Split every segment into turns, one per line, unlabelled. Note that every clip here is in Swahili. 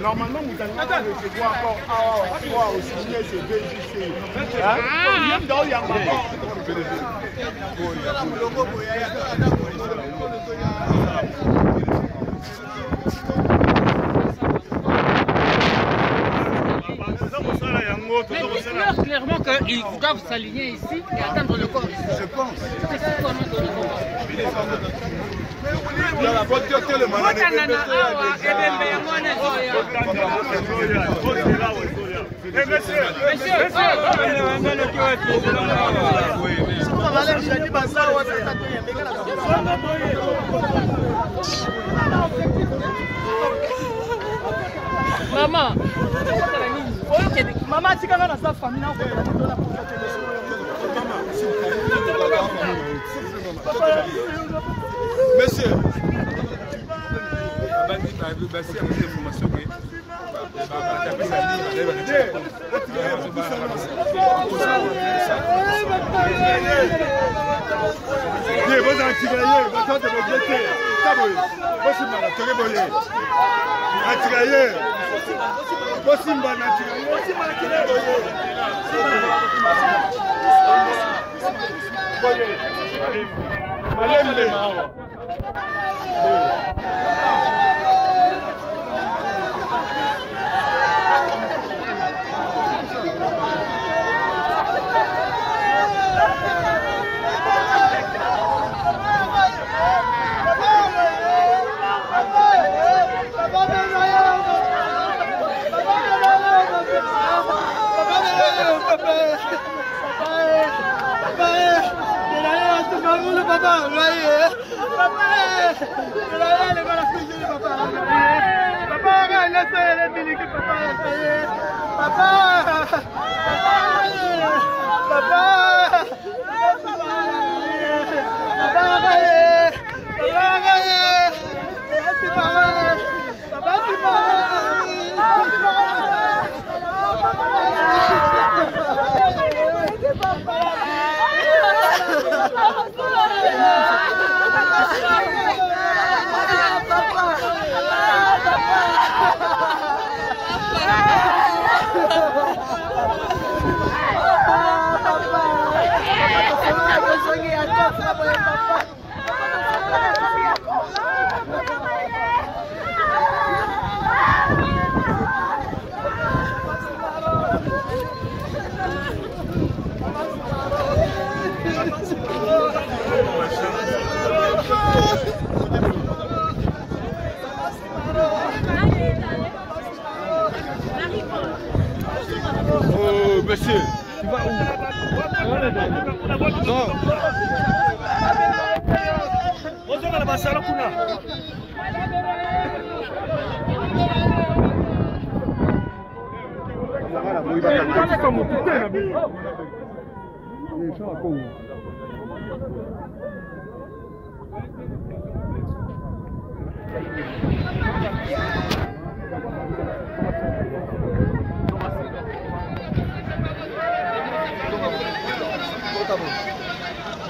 Normalement, vous allez recevoir encore aussi ces deux lycées.
Mais clairement qu'ils doivent s'aligner ici et attendre le corps ici.
Je pense.
C'est ça qu'on a donné.
Maman, maman, tu as sa famille.
Monsieur, monsieur, tu vas où? Non.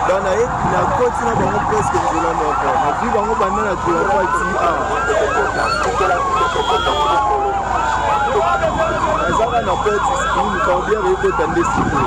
Bana et la côte na bango presque nzela moko. Na puis bango banda na tu pas ti Azaka na côte spin quand bien reko tande sipo.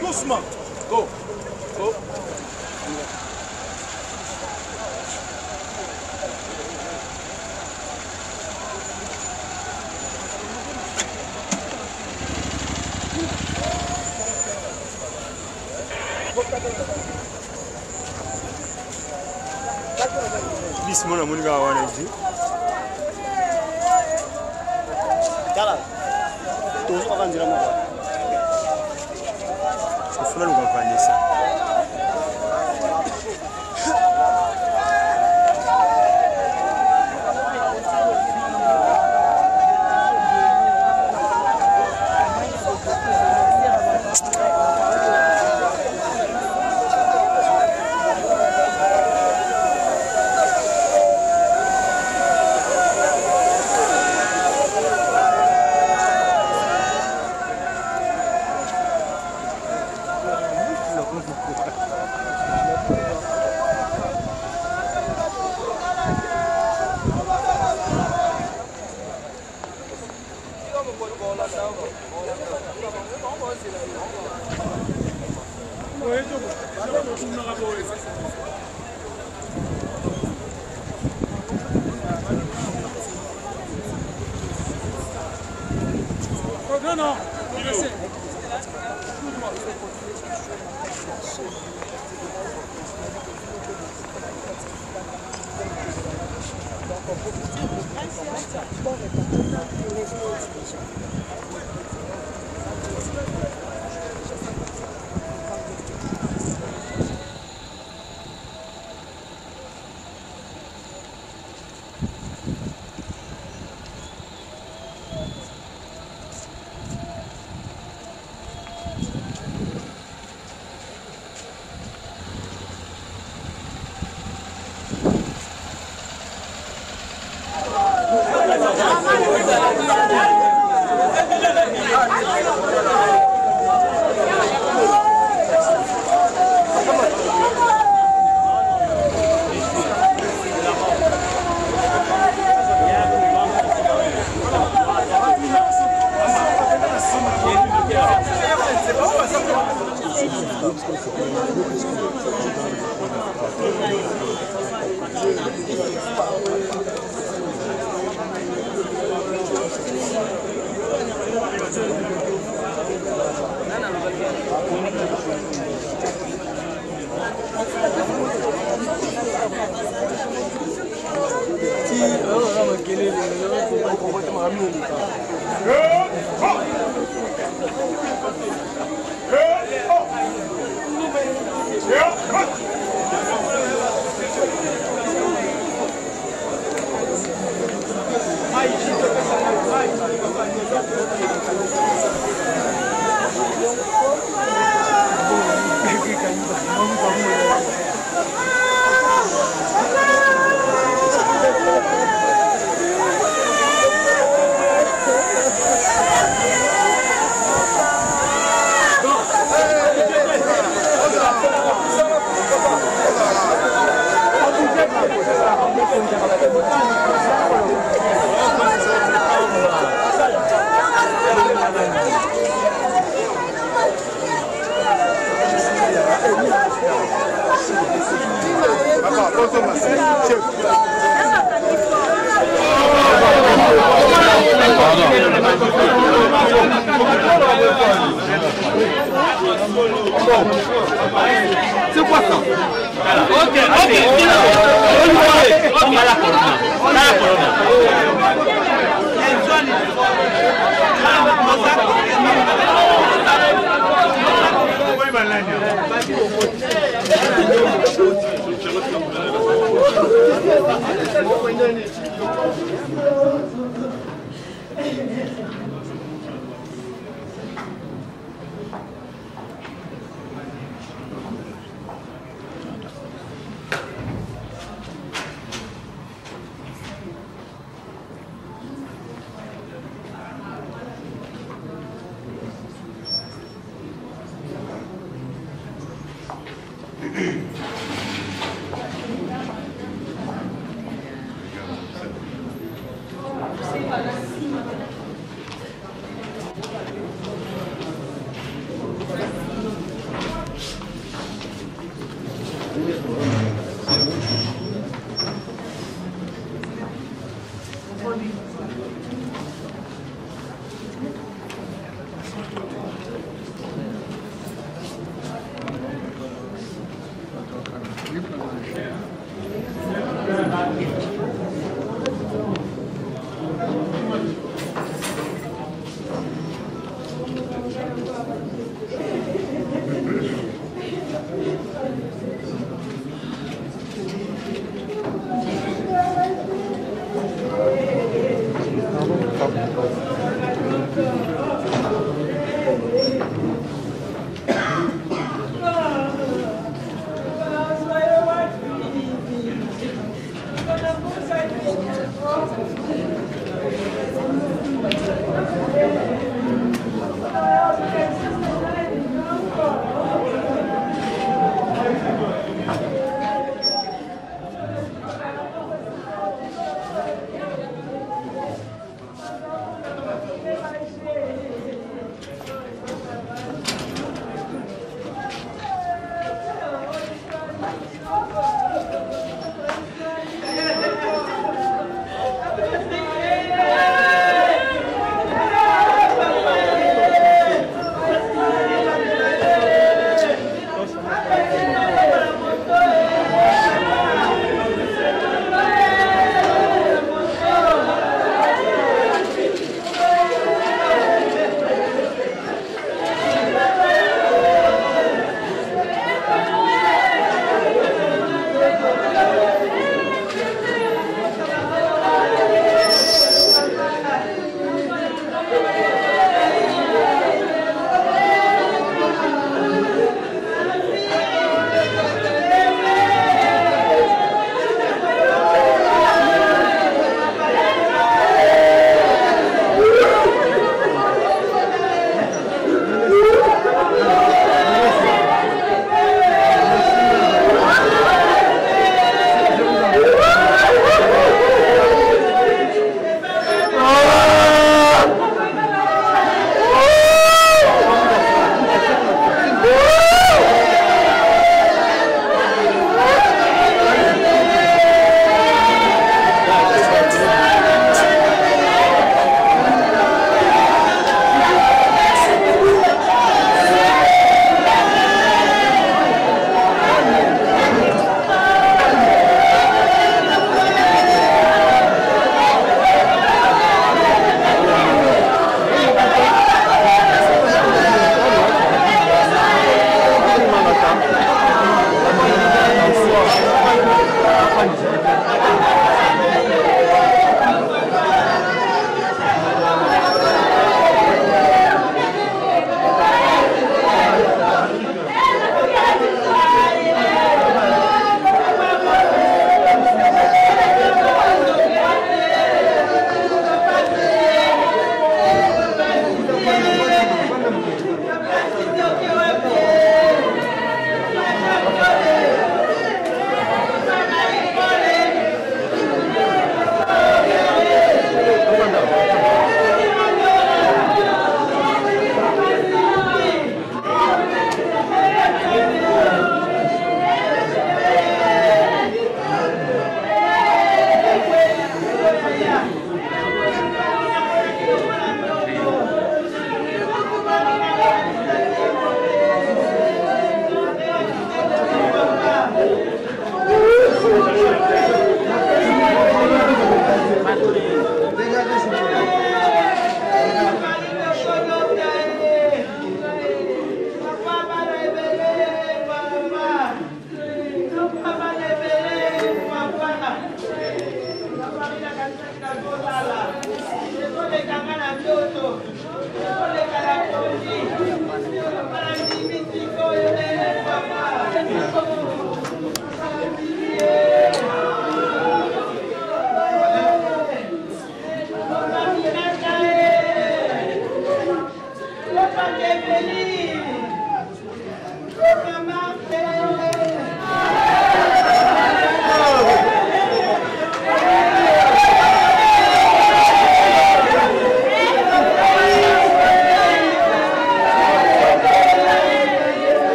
Doucement. Go. Go. Bis mona muni ga wana ji.
Kala. TOUS akanjira mo.
Fulano compagnie ça.
Non, non,
C'est quoi ça? Ok, ok.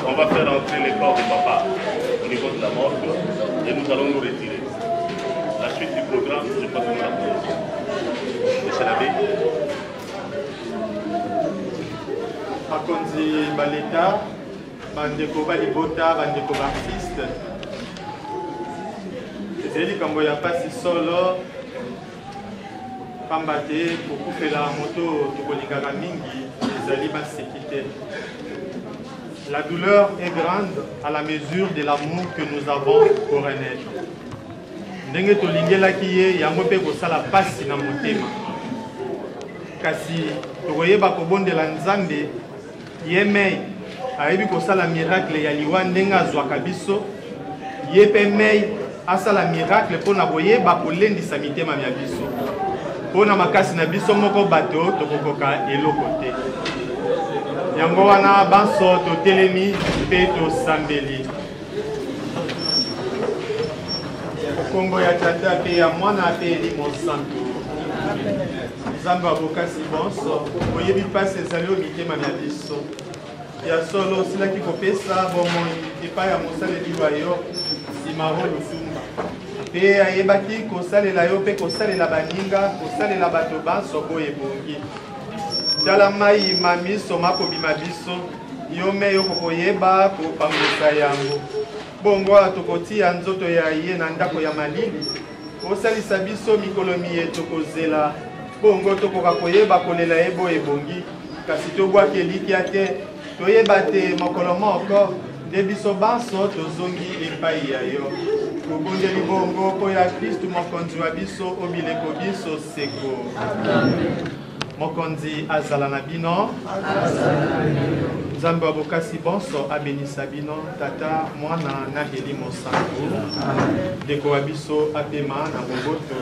On va faire entrer les corps de papa au niveau de la morgue et nous allons nous retirer. La suite du programme, je crois que nous l'avons. Monsieur l'abbé.
Bakonzi Baleta, Bandeko Balibota, Bandeko Baptiste. Ezeli kambo ya pasi solo. Pambate pour couper la moto tokolingaka mingi ezali basekite. La douleur est grande à la mesure de l'amour que nous avons pour un être. Ndenge tolingelaki ye yango pe kosala pasi na motema. Kasi tokoyeba kobondela Nzambe ye mei ayebi kosala miracle ya liwa ndenge azwaka biso ye pe mei asala miracle mpona koyeba kolendisa mitema ya biso. Pona makasi na biso moko bato tokokoka eloko te. Yango wana banso totelemi pe tosambeli. Kongo ya tata pe ya mwana pe elimo santo. Nzambe abokasi bonso oyebi pasi ezali oyo mitema ya biso. Ya solo osilaki kopesa bomoi epai ya mosaleli wa yo Poete Lutumba. Pe ayebaki kosalela yo pe kosalela baninga kosalela bato banso boye bongi. Tala mai mamiso makobima biso yo me yo kokoyeba kopangosa yango. Bongo tokotia nzoto ya ye na ndako ya malili osalisa biso mikolo miye tokozela. Bongo tokoka koyeba kolela ye boye bongi kasi tobwaki te toyeba te mokolo moko nde biso banso tozongi epai ya yo. Tobondeli bongo po ya Kristu mokonzi wa biso obileko biso seko. Mokonzi azala na bino. Nzambe abokasi bonso abénissa bino tata mwana na heli mosantu ndeko wa biso apema na boboto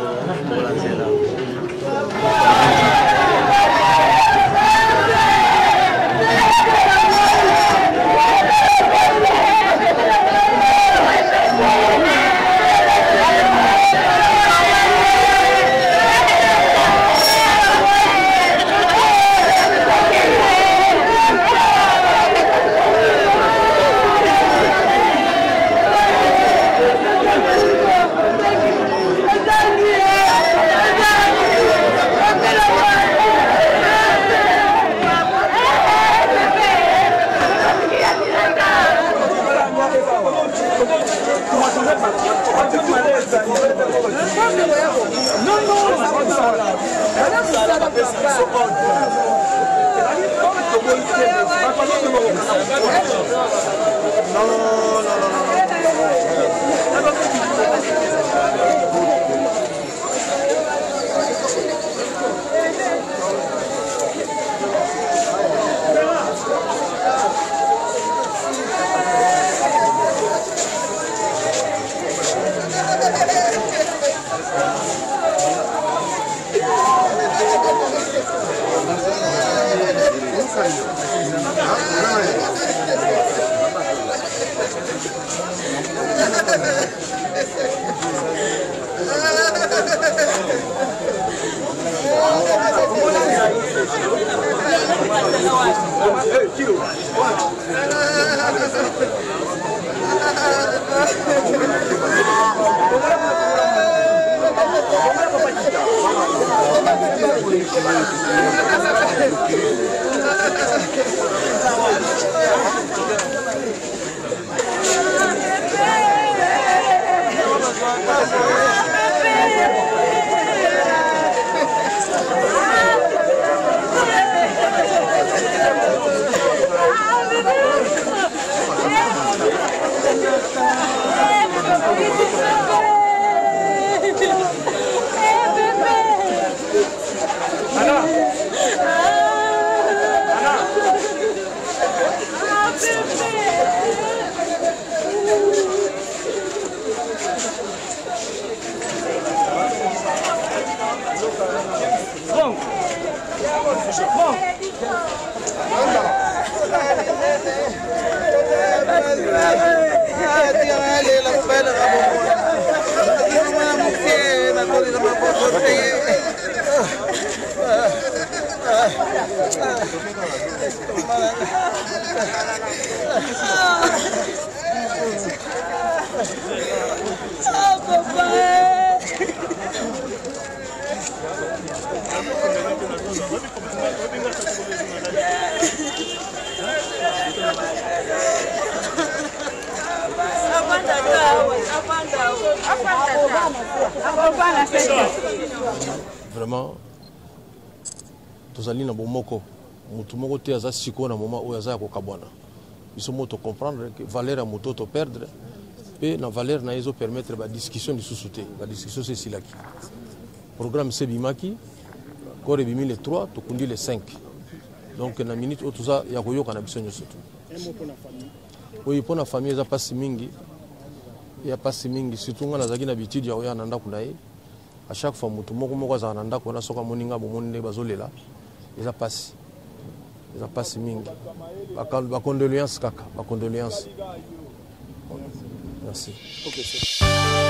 Vraiment, tous allons dans bomoko, mutu moko te aza siko na moment où aza ko kabwana. Ils sont moto comprendre que valeur à moto to perdre et na valeur na iso permettre ba discussion de sous-souté, ba discussion c'est silaki. Programme c'est bimaki, corps bimi les 3, to kundi les 5. Donc na minute où tout ça ya koyoka na biso nyoso.
Un mot pour la famille.
Oui, pour la famille za passe mingi. Ya passe mingi surtout ngana zaki na habitude ya oya nanda kunaye. À chaque fois mutu moko moko za nanda kona soka moninga bomonde bazolela. Eza passe. Eza passe mingi. Ba condoléances kaka, ba condoléances. Merci.
Ok, c'est